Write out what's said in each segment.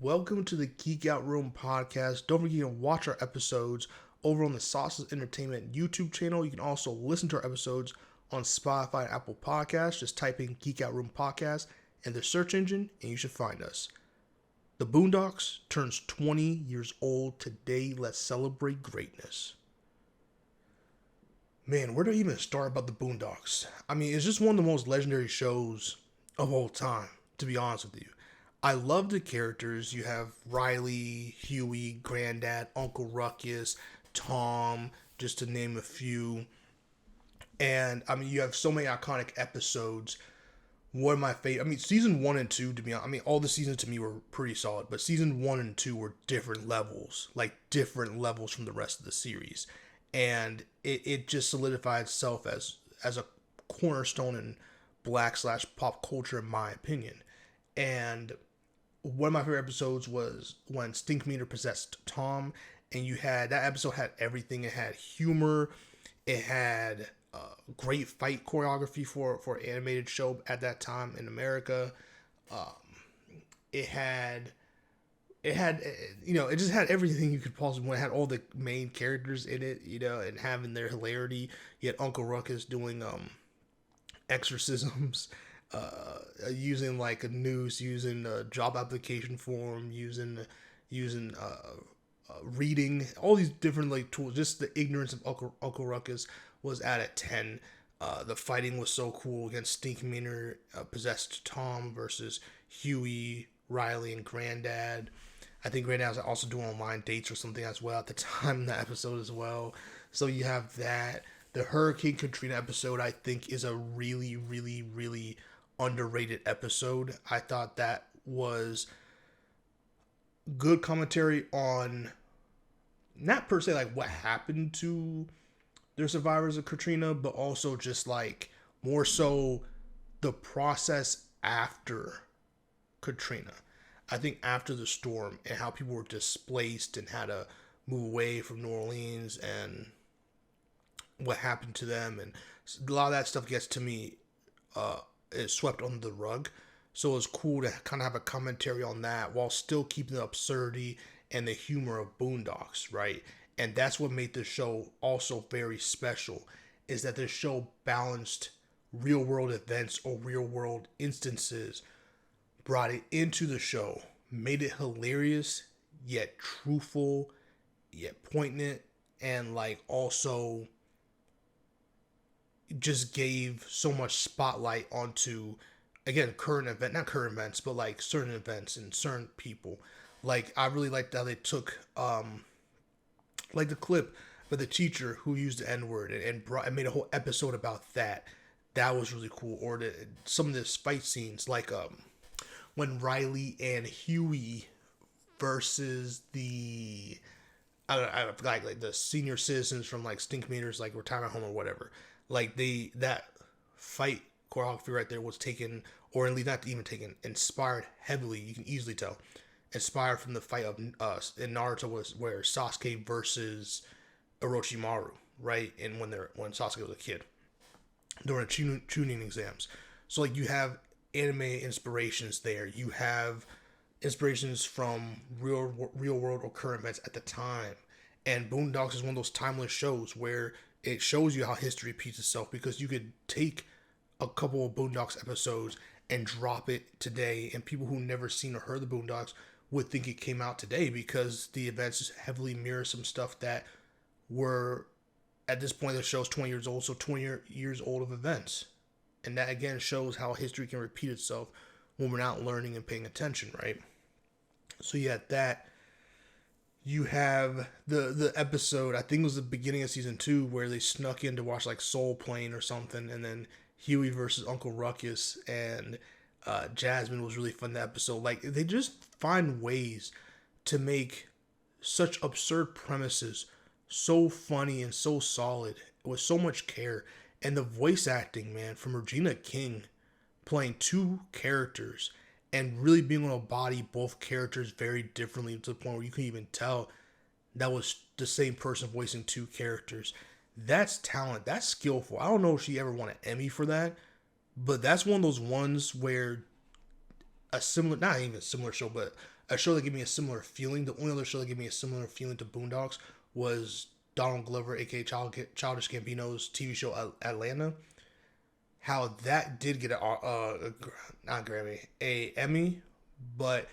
Welcome to the Geek Out Room podcast. Don't forget to watch our episodes over on the Sauces Entertainment YouTube channel. You can also listen to our episodes on Spotify and Apple Podcasts. Just type in Geek Out Room Podcast in the search engine and you should find us. The Boondocks turns 20 years old today. Let's celebrate greatness. Man, where do I even start about the Boondocks? I mean, it's just one of the most legendary shows of all time, to be honest with you. I love the characters. You have Riley, Huey, Granddad, Uncle Ruckus, Tom, just to name a few. And, I mean, you have so many iconic episodes. One of my favorite, I mean, season 1 and 2, to be honest, I mean, all the seasons to me were pretty solid, but season 1 and 2 were different levels, like different levels from the rest of the series. And it just solidified itself as a cornerstone in black/pop culture, in my opinion. And one of my favorite episodes was when Stinkmeaner possessed Tom, and that episode had everything. It had humor, it had great fight choreography for an animated show at that time in America. It had it just had everything you could possibly want. It had all the main characters in it, and having their hilarity. You had Uncle Ruckus doing exorcisms, using like a noose, using a job application form, using reading, all these different like tools. Just the ignorance of Uncle Ruckus was at 10. The fighting was so cool against Stinkmeaner, possessed Tom versus Huey, Riley, and Granddad. I think Granddad was also doing online dates or something as well at the time in that episode as well. So you have that. The Hurricane Katrina episode, I think, is a really, really, really underrated episode. I thought that was good commentary on not per se like what happened to their survivors of Katrina, but also just like more so the process after Katrina. I think after the storm and how people were displaced and had to move away from New Orleans and what happened to them, and a lot of that stuff gets to me is swept under the rug. So it's cool to kind of have a commentary on that while still keeping the absurdity and the humor of Boondocks, right? And that's what made the show also very special, is that the show balanced real world events or real world instances, brought it into the show, made it hilarious, yet truthful, yet poignant, and like also just gave so much spotlight onto, again, not current events, but like certain events and certain people. Like, I really liked how they took, like the clip of the teacher who used the N-word and made a whole episode about that. That was really cool. Or some of this fight scenes, like, when Riley and Huey versus I forgot, like the senior citizens from like Stinkmeaner's like retirement home or whatever. Like that fight choreography right there was taken, or at least not even taken, inspired heavily. You can easily tell, inspired from the fight of in Naruto was where Sasuke versus Orochimaru, right? And when Sasuke was a kid during tuning exams. So like you have anime inspirations there. You have inspirations from real world or current events at the time. And Boondocks is one of those timeless shows where it shows you how history repeats itself, because you could take a couple of Boondocks episodes and drop it today, and people who never seen or heard the Boondocks would think it came out today, because the events heavily mirror some stuff that were, at this point, the show's 20 years old, so 20 years old of events. And that, again, shows how history can repeat itself when we're not learning and paying attention, right? So you had that. You have the episode, I think it was the beginning of season 2, where they snuck in to watch like Soul Plane or something, and then Huey versus Uncle Ruckus and Jasmine was really fun, that episode. Like, they just find ways to make such absurd premises so funny and so solid with so much care. And the voice acting, man, from Regina King playing two characters and really being able to embody both characters very differently, to the point where you can even tell that was the same person voicing two characters. That's talent. That's skillful. I don't know if she ever won an Emmy for that, but that's one of those ones where a similar, not even a similar show, but a show that gave me a similar feeling. The only other show that gave me a similar feeling to Boondocks was Donald Glover, aka Childish Gambino's TV show Atlanta. How that did get not Grammy, a Emmy, but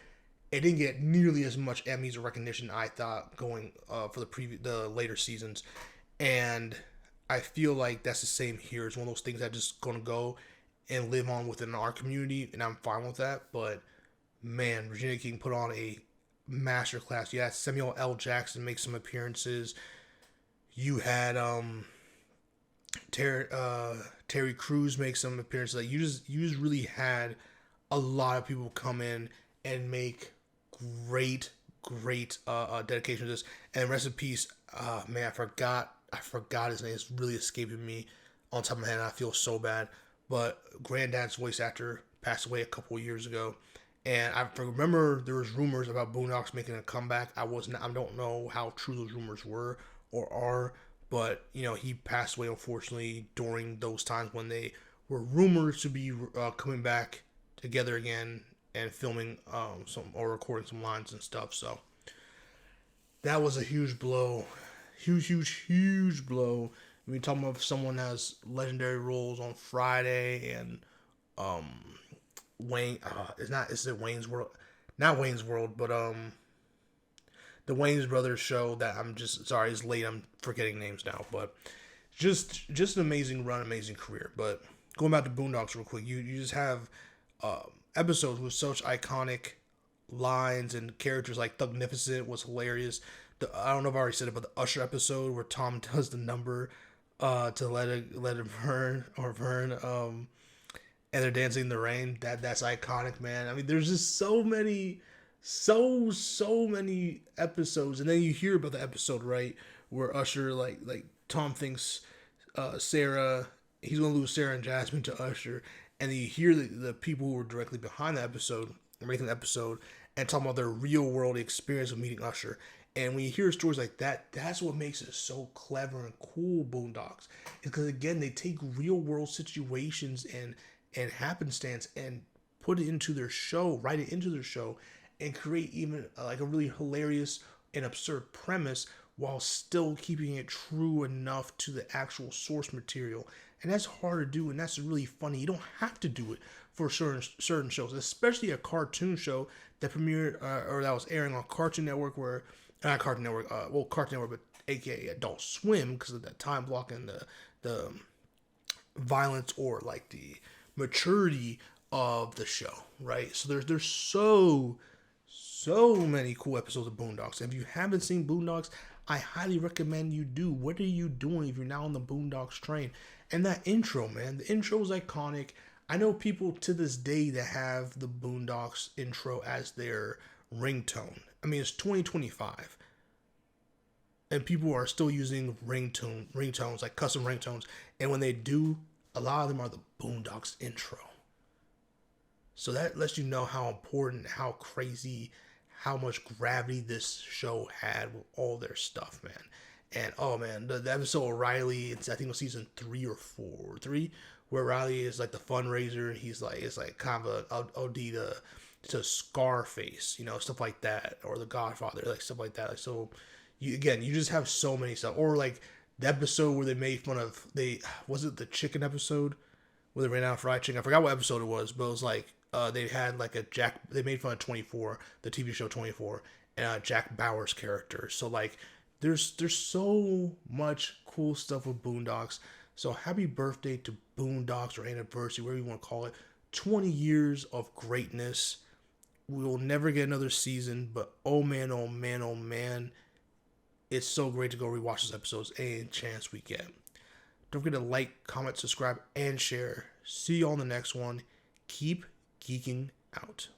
it didn't get nearly as much Emmys or recognition I thought going for the later seasons, and I feel like that's the same here. It's one of those things that just gonna go and live on within our community, and I'm fine with that. But man, Virginia King put on a masterclass. You had Samuel L. Jackson make some appearances. You had Terry Crews make some appearances. Like you just really had a lot of people come in and make great dedication to this. And rest in peace, man, I forgot his name. It's really escaping me on top of my head, and I feel so bad. But Granddad's voice actor passed away a couple of years ago, and I remember there was rumors about Boondocks making a comeback. I don't know how true those rumors were or are, but he passed away unfortunately during those times when they were rumored to be coming back together again and filming some or recording some lines and stuff. So that was a huge blow, huge blow. I mean, talking about someone has legendary roles on Friday and Wayne. Is it Wayne's World? Not Wayne's World, but the Wayne's Brothers show. That I'm just sorry, it's late. I'm forgetting names now, but just an amazing run, amazing career. But going back to Boondocks real quick, you just have episodes with such iconic lines and characters. Like Thugnificent was hilarious. I don't know if I already said it, but the Usher episode where Tom does the number to let it burn, and they're dancing in the rain. That's iconic, man. I mean, there's just so many episodes, and then you hear about the episode, right, where Usher like Tom thinks Sarah, he's gonna lose Sarah and Jasmine to Usher, and then you hear the people who were directly behind the episode, making the episode, and talking about their real world experience of meeting Usher. And when you hear stories like that, that's what makes it so clever and cool, Boondocks. Because again, they take real world situations and happenstance and put it into their show, write it into their show, and create even like a really hilarious and absurd premise while still keeping it true enough to the actual source material. And that's hard to do, and that's really funny. You don't have to do it for certain shows, especially a cartoon show that premiered or that was airing on Cartoon Network, where not Cartoon Network, Cartoon Network, but aka Adult Swim, because of that time block and the violence or like the maturity of the show, right? So there's so many cool episodes of Boondocks. And if you haven't seen Boondocks, I highly recommend you do. What are you doing if you're now on the Boondocks train? And that intro, man, the intro is iconic. I know people to this day that have the Boondocks intro as their ringtone. I mean, it's 2025, and people are still using ringtones, like custom ringtones. And when they do, a lot of them are the Boondocks intro. So that lets you know how important, how crazy, how much gravity this show had with all their stuff, man. And oh man, the episode of Riley, I think it was season 3 or 4, where Riley is like the fundraiser. He's like, it's like kind of a OD to Scarface, stuff like that, or The Godfather, like stuff like that. Like, so you just have so many stuff. Or like the episode where they made fun of was it the chicken episode where they ran out of fried chicken? I forgot what episode it was, but it was like they had like they made fun of 24, the TV show 24, and Jack Bauer's character. So like there's so much cool stuff with Boondocks. So happy birthday to Boondocks, or anniversary, whatever you want to call it. 20 years of greatness. We will never get another season, but oh man, it's so great to go rewatch those episodes any chance we get. Don't forget to like, comment, subscribe, and share. See you on the next one. Keep geeking out.